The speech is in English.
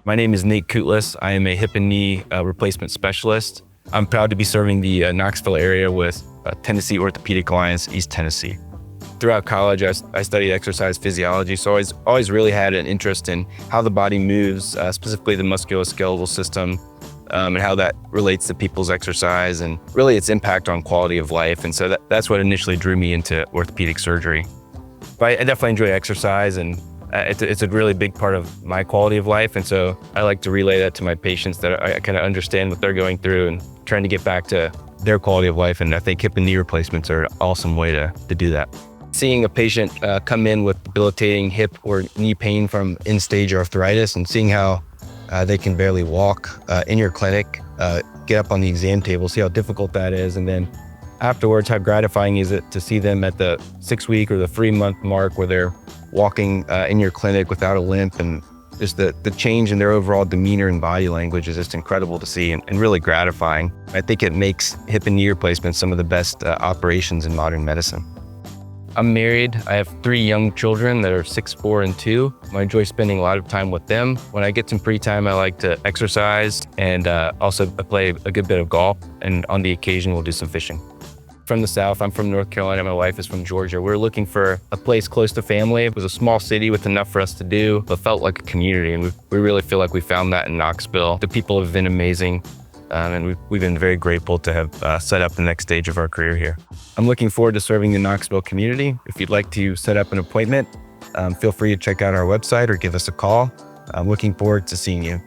My name is Nate Koutlas. I am a hip and knee replacement specialist. I'm proud to be serving the Knoxville area with Tennessee Orthopaedic Alliance, East Tennessee. Throughout college, I studied exercise physiology, so I always really had an interest in how the body moves, specifically the musculoskeletal system, and how that relates to people's exercise and really its impact on quality of life. And so that's what initially drew me into orthopedic surgery. But I definitely enjoy exercise, and it's a really big part of my quality of life. And so I like to relay that to my patients, that I kind of understand what they're going through and trying to get back to their quality of life. And I think hip and knee replacements are an awesome way to do that. Seeing a patient come in with debilitating hip or knee pain from end-stage arthritis and seeing how they can barely walk in your clinic, get up on the exam table, see how difficult that is. And then afterwards, how gratifying is it to see them at the 6-week or the 3-month mark where they're walking in your clinic without a limp, and just the change in their overall demeanor and body language is just incredible to see and really gratifying. I think it makes hip and knee replacements some of the best operations in modern medicine. I'm married. I have 3 young children that are 6, 4, and 2. I enjoy spending a lot of time with them. When I get some free time, I like to exercise and also play a good bit of golf. And on the occasion, we'll do some fishing. From the South, I'm from North Carolina. My wife is from Georgia. We're looking for a place close to family. It was a small city with enough for us to do, but felt like a community. And we really feel like we found that in Knoxville. The people have been amazing. And we've been very grateful to have set up the next stage of our career here. I'm looking forward to serving the Knoxville community. If you'd like to set up an appointment, feel free to check out our website or give us a call. I'm looking forward to seeing you.